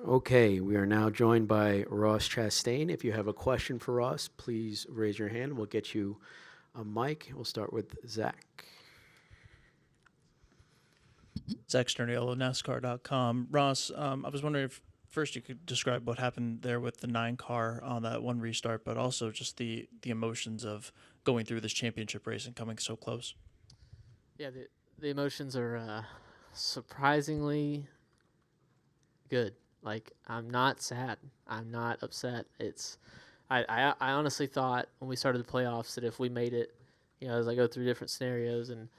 Okay, we are now joined by Ross Chastain. If you have a question for Ross, please raise your hand. We'll get you a mic. We'll start with Zach. Zach Sterniolo, NASCAR.com. Ross, I was wondering if first you could describe what happened there with the 9 car on that one restart, but also just the emotions of going through this championship race and coming so close. Yeah, the emotions are surprisingly good. Like, I'm not sad. I'm not upset. I honestly thought when we started the playoffs that if we made it, as I go through different scenarios, and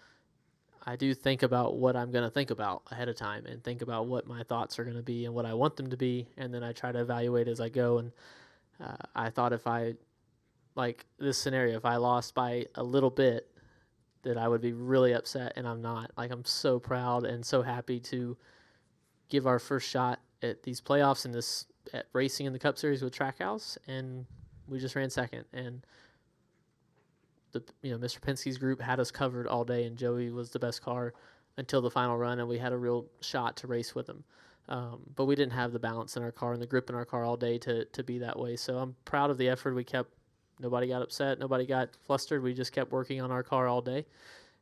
I do think about what I'm going to think about ahead of time and think about what my thoughts are going to be and what I want them to be, and then I try to evaluate as I go. And I thought if I, like this scenario, if I lost by a little bit, that I would be really upset, and I'm not. Like, I'm so proud and so happy to give our first shot at these playoffs and at racing in the Cup Series with Trackhouse, and we just ran second. And Mr. Penske's group had us covered all day, and Joey was the best car until the final run, and we had a real shot to race with him. But we didn't have the balance in our car and the grip in our car all day to be that way. So I'm proud of the effort we kept. Nobody got upset. Nobody got flustered. We just kept working on our car all day.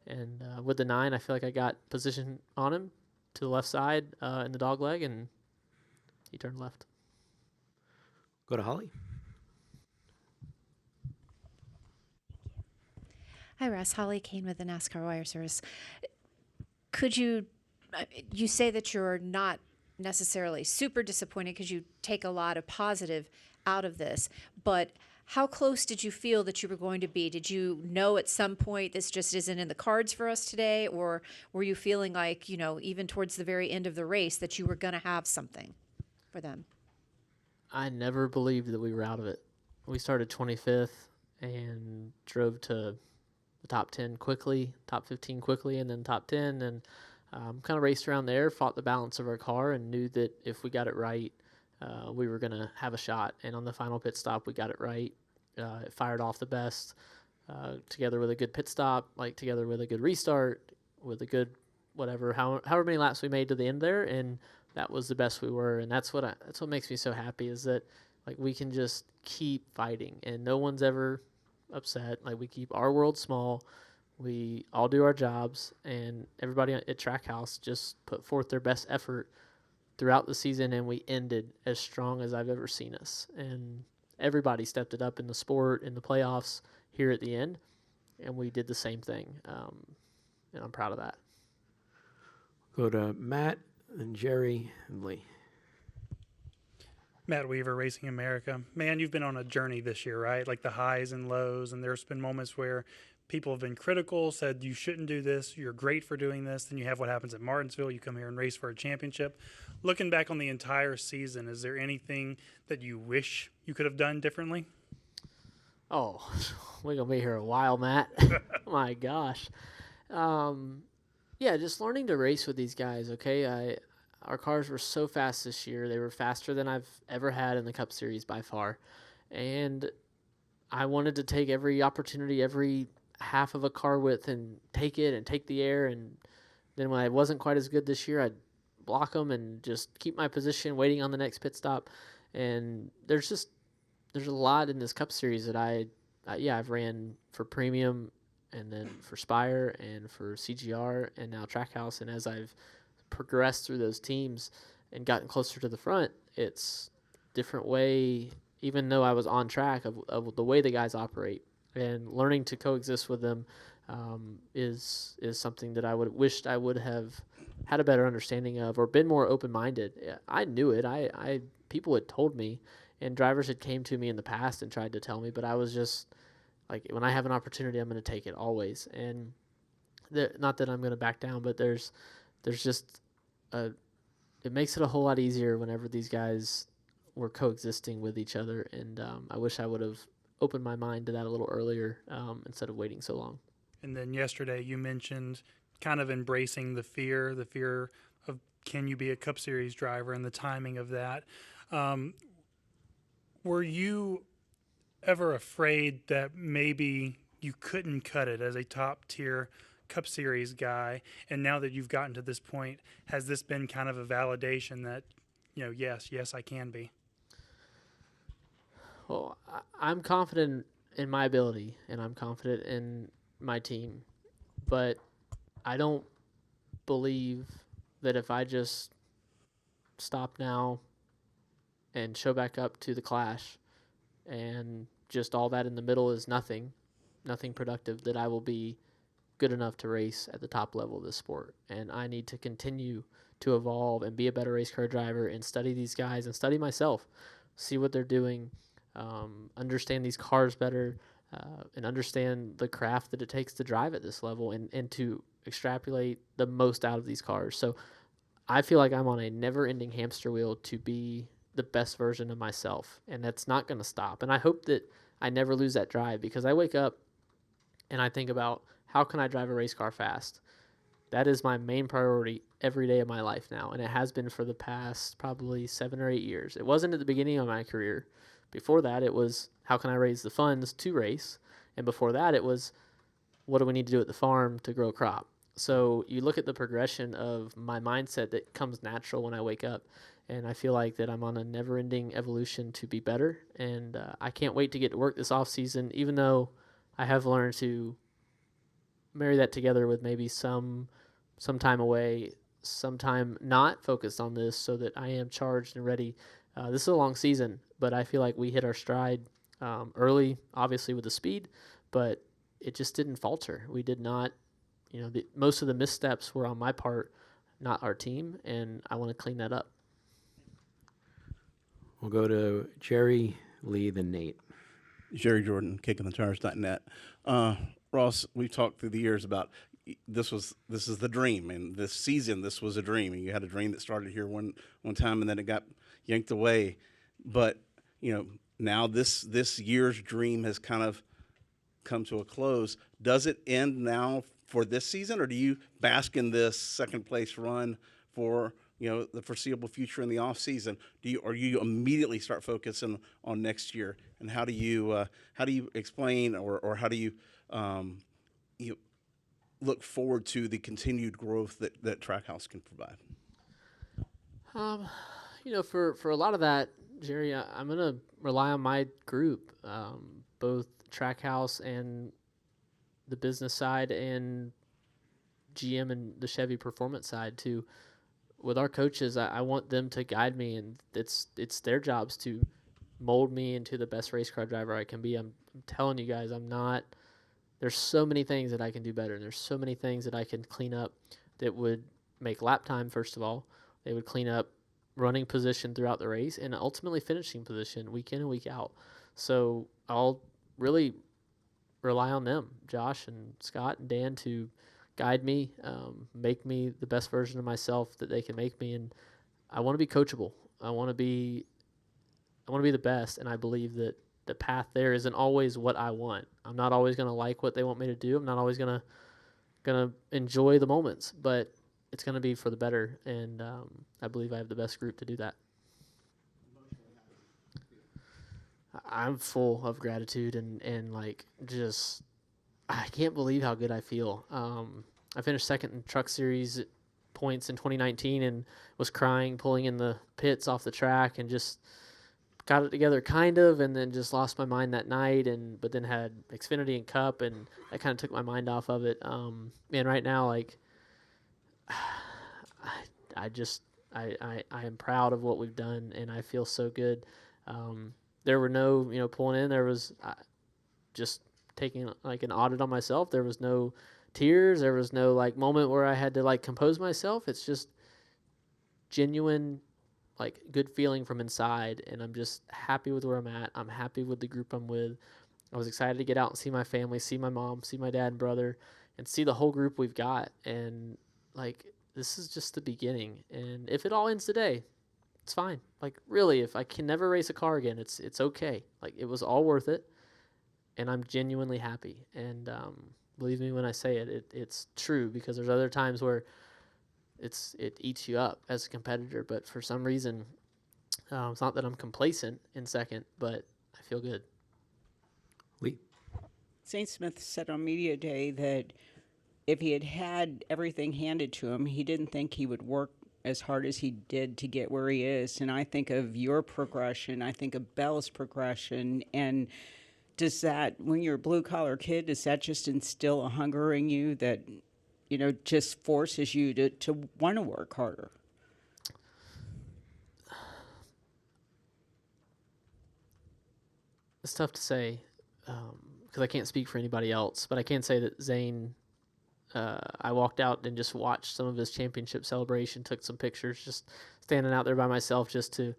And with the 9, I feel like I got position on him to the left side in the dog leg, and he turned left. Go to Holly. Hi, Russ. Holly Kane with the NASCAR Wire Service. Could you say that you're not necessarily super disappointed because you take a lot of positive out of this, but how close did you feel that you were going to be? Did you know at some point this just isn't in the cards for us today, or were you feeling like, even towards the very end of the race that you were going to have something for them? I never believed that we were out of it. We started 25th and drove to the top 10 quickly, top 15 quickly, and then top 10, and kind of raced around there, fought the balance of our car, and knew that if we got it right, we were going to have a shot. And on the final pit stop, we got it right. It fired off the best, together with a good pit stop, together with a good restart, with a good however many laps we made to the end there, and that was the best we were. And that's what makes me so happy, is that we can just keep fighting, and no one's ever upset. We keep our world small. We all do our jobs, and everybody at Trackhouse just put forth their best effort throughout the season, and we ended as strong as I've ever seen us. And everybody stepped it up in the sport, in the playoffs, here at the end, and we did the same thing. And I'm proud of that. Go to Matt and Jerry and Lee. Matt Weaver, Racing America. Man, you've been on a journey this year, right? Like the highs and lows, and there's been moments where people have been critical, said you shouldn't do this, you're great for doing this. Then you have what happens at Martinsville, you come here and race for a championship. Looking back on the entire season, is there anything that you wish you could have done differently? Oh, we're going to be here a while, Matt. My gosh. Yeah, just learning to race with these guys, okay? Our cars were so fast this year. They were faster than I've ever had in the Cup Series by far. And I wanted to take every opportunity, every half of a car width, and take it and take the air. And then when I wasn't quite as good this year, I'd block them and just keep my position waiting on the next pit stop. And there's a lot in this Cup Series that I've ran for Premium, and then for Spire, and for CGR, and now Trackhouse. And as I've progressed through those teams and gotten closer to the front, it's different way, even though I was on track, of the way the guys operate, and learning to coexist with them is something that I wished I would have had a better understanding of, or been more open-minded. I knew it. People had told me, and drivers had came to me in the past and tried to tell me, but I was just when I have an opportunity, I'm going to take it always. And not that I'm going to back down, but there's just it makes it a whole lot easier whenever these guys were coexisting with each other. And I wish I would have opened my mind to that a little earlier, instead of waiting so long. And then yesterday you mentioned kind of embracing the fear of can you be a Cup Series driver, and the timing of that. Were you ever afraid that maybe you couldn't cut it as a top-tier Cup Series guy? And now that you've gotten to this point, has this been kind of a validation that yes, I can be. Well, I'm confident in my ability, and I'm confident in my team, but I don't believe that if I just stop now and show back up to the Clash and just all that in the middle is nothing productive, that I will be good enough to race at the top level of this sport. And I need to continue to evolve and be a better race car driver and study these guys and study myself, see what they're doing, understand these cars better, and understand the craft that it takes to drive at this level and to extrapolate the most out of these cars. So I feel like I'm on a never-ending hamster wheel to be the best version of myself, and that's not going to stop. And I hope that I never lose that drive, because I wake up and I think about, how can I drive a race car fast? That is my main priority every day of my life now, and it has been for the past probably 7 or 8 years. It wasn't at the beginning of my career. Before that, it was, how can I raise the funds to race? And before that, it was, what do we need to do at the farm to grow a crop? So you look at the progression of my mindset that comes natural when I wake up, and I feel like that I'm on a never-ending evolution to be better, and I can't wait to get to work this off season, even though I have learned to marry that together with maybe some time away, some time not focused on this, so that I am charged and ready. This is a long season, but I feel like we hit our stride early, obviously with the speed, but it just didn't falter. We did not, most of the missteps were on my part, not our team, and I want to clean that up. We'll go to Jerry, Lee, then Nate. Jerry Jordan, kickingthetires.net. Ross, we've talked through the years about this is the dream, and this season this was a dream, and you had a dream that started here one time, and then it got yanked away. But now this year's dream has kind of come to a close. Does it end now for this season, or do you bask in this second place run for the foreseeable future in the off season? Or you immediately start focusing on next year? And how do you explain, or how do you look forward to the continued growth that Trackhouse can provide? For a lot of that, Jerry, I'm going to rely on my group, both Trackhouse and the business side and GM and the Chevy performance side too. With our coaches, I want them to guide me, and it's their jobs to mold me into the best race car driver I can be. I'm telling you guys, there's so many things that I can do better, and there's so many things that I can clean up that would make lap time, first of all. They would clean up running position throughout the race, and ultimately finishing position week in and week out. So I'll really rely on them, Josh and Scott and Dan, to guide me, make me the best version of myself that they can make me. And I want to be coachable. I want to be the best, and I believe that the path there isn't always what I want. I'm not always going to like what they want me to do. I'm not always going to enjoy the moments, but it's going to be for the better, and I believe I have the best group to do that. I'm full of gratitude and like just I can't believe how good I feel. I finished second in Truck Series points in 2019 and was crying, pulling in the pits off the track, and just got it together kind of, and then just lost my mind that night, but then had Xfinity and Cup, and that kind of took my mind off of it. And right now, like, I am proud of what we've done, and I feel so good. There were no, pulling in, there was just taking like an audit on myself. There was no tears. There was no like moment where I had to like compose myself. It's just genuine, like good feeling from inside. And I'm just happy with where I'm at. I'm happy with the group I'm with. I was excited to get out and see my family, see my mom, see my dad and brother, and see the whole group we've got. And like, this is just the beginning. And if it all ends today, it's fine. Like, really, if I can never race a car again, it's okay. Like, it was all worth it. And I'm genuinely happy. And believe me when I say it's true, because there's other times where it eats you up as a competitor. But for some reason, it's not that I'm complacent in second, but I feel good. Lee. St. Smith said on Media Day that if he had everything handed to him, he didn't think he would work as hard as he did to get where he is. And I think of your progression, I think of Belle's progression. And does that, when you're a blue collar kid, does that just instill a hunger in you that, just forces you to want to work harder? It's tough to say because I can't speak for anybody else, but I can say that Zane, I walked out and just watched some of his championship celebration, took some pictures, just standing out there by myself just to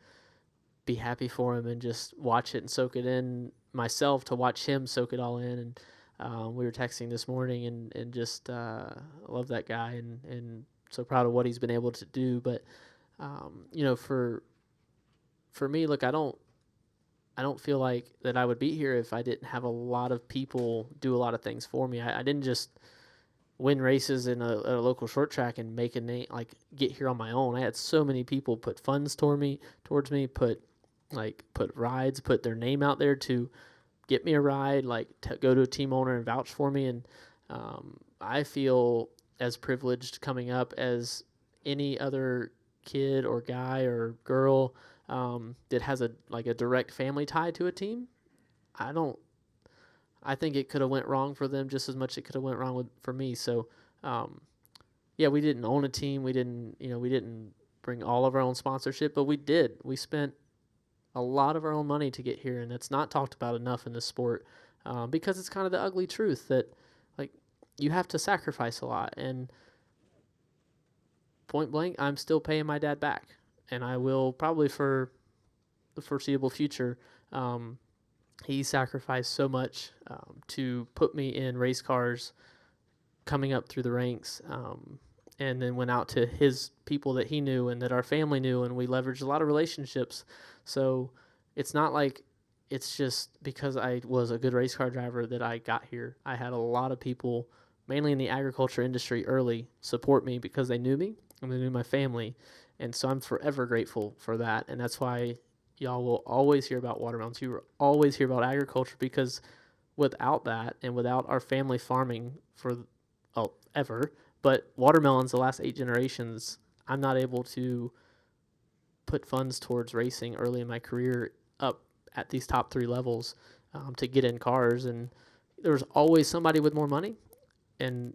be happy for him and just watch it and soak it in myself, to watch him soak it all in. And we were texting this morning and just love that guy and so proud of what he's been able to do. But, for me, look, I don't feel like that I would be here if I didn't have a lot of people do a lot of things for me. I didn't just win races in a local short track and make a name, like get here on my own. I had so many people put funds towards me, put rides, put their name out there to get me a ride, like to go to a team owner and vouch for me. And I feel as privileged coming up as any other kid or guy or girl that has a direct family tie to a team. I think it could have went wrong for them just as much as it could have went wrong for me. So, we didn't own a team. We didn't bring all of our own sponsorship, but we did. We spent a lot of our own money to get here, and it's not talked about enough in this sport because it's kind of the ugly truth that, you have to sacrifice a lot. And point blank, I'm still paying my dad back, and I will probably for the foreseeable future. He sacrificed so much to put me in race cars coming up through the ranks, and then went out to his people that he knew and that our family knew, and we leveraged a lot of relationships. So it's not like it's just because I was a good race car driver that I got here. I had a lot of people, mainly in the agriculture industry early, support me because they knew me and they knew my family. And so I'm forever grateful for that. And that's why y'all will always hear about watermelons. You will always hear about agriculture, because without that and without our family farming ever, but watermelons the last 8 generations, I'm not able to put funds towards racing early in my career up at these top 3 levels to get in cars. And there's always somebody with more money. And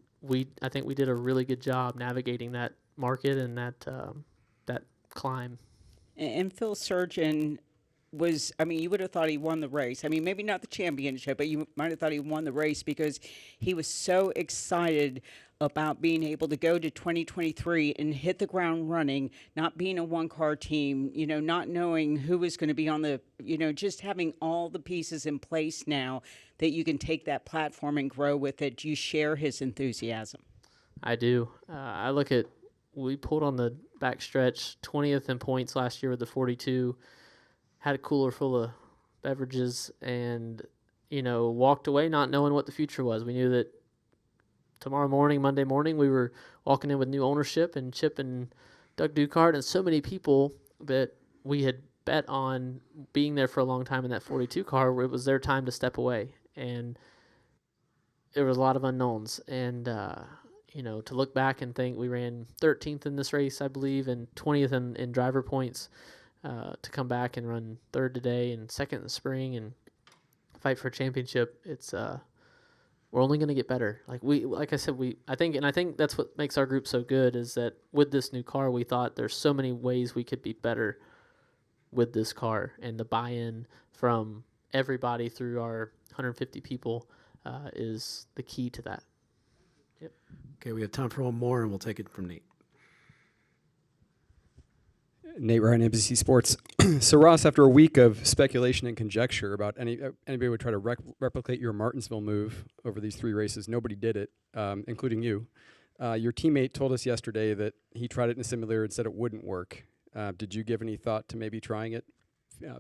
I think we did a really good job navigating that market and that climb. And Phil Surgeon was, you would have thought he won the race. Maybe not the championship, but you might have thought he won the race because he was so excited about being able to go to 2023 and hit the ground running, not being a one-car team, not knowing who was going to be on the, just having all the pieces in place now that you can take that platform and grow with it. Do you share his enthusiasm? I do. We pulled on the back stretch, 20th in points last year with the 42, had a cooler full of beverages, and, walked away not knowing what the future was. We knew that Monday morning, we were walking in with new ownership and Chip and Doug Ducart and so many people that we had bet on being there for a long time in that 42 car, where it was their time to step away. And there was a lot of unknowns. And, to look back and think we ran 13th in this race, I believe, and 20th in driver points, to come back and run 3rd today and 2nd in the spring and fight for a championship. It's we're only going to get better. I think that's what makes our group so good, is that with this new car, we thought there's so many ways we could be better with this car, and the buy-in from everybody through our 150 people is the key to that. Yep. Okay, we have time for one more, and we'll take it from Nate. Nate Ryan, NBC Sports. So, Ross, after a week of speculation and conjecture about anybody would try to replicate your Martinsville move over these 3 races, nobody did it, including you. Your teammate told us yesterday that he tried it in a simulator and said it wouldn't work. Did you give any thought to maybe trying it,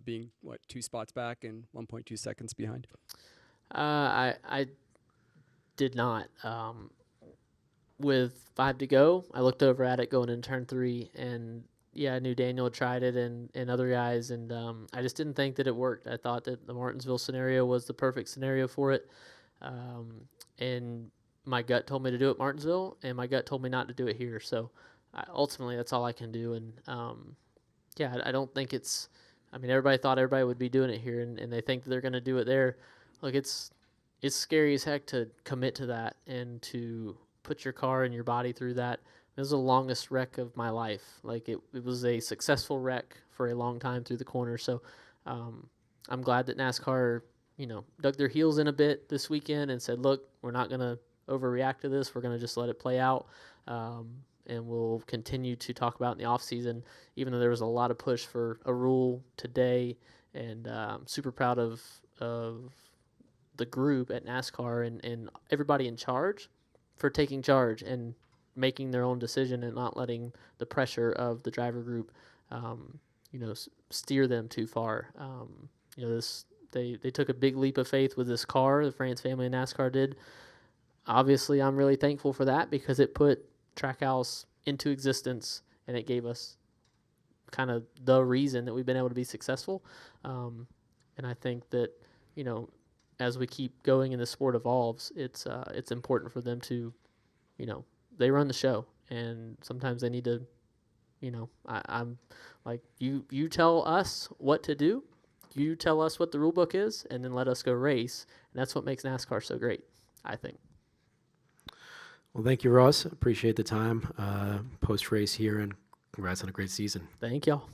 being, 2 spots back and 1.2 seconds behind? I did not. With 5 to go, I looked over at it going into turn 3, and I knew Daniel had tried it and other guys, and I just didn't think that it worked. I thought that the Martinsville scenario was the perfect scenario for it, and my gut told me to do it Martinsville, and my gut told me not to do it here. So ultimately that's all I can do. And yeah, I don't think it's. I mean, everybody thought everybody would be doing it here, and they think that they're going to do it there. Look, it's scary as heck to commit to that and to put your car and your body through that. It was the longest wreck of my life. Like it was a successful wreck for a long time through the corner. So I'm glad that NASCAR, dug their heels in a bit this weekend and said, look, we're not going to overreact to this. We're going to just let it play out. And we'll continue to talk about in the off season, even though there was a lot of push for a rule today. And I'm super proud of the group at NASCAR and everybody in charge for taking charge and making their own decision and not letting the pressure of the driver group, steer them too far. They took a big leap of faith with this car. The France family in NASCAR did. Obviously, I'm really thankful for that because it put Trackhouse into existence and it gave us kind of the reason that we've been able to be successful. And I think that, as we keep going and the sport evolves, it's important for them to, they run the show, and sometimes they need to, I'm like, you tell us what to do, you tell us what the rule book is, and then let us go race. And that's what makes NASCAR so great, I think. Well, thank you, Ross. Appreciate the time post-race here, and congrats on a great season. Thank y'all.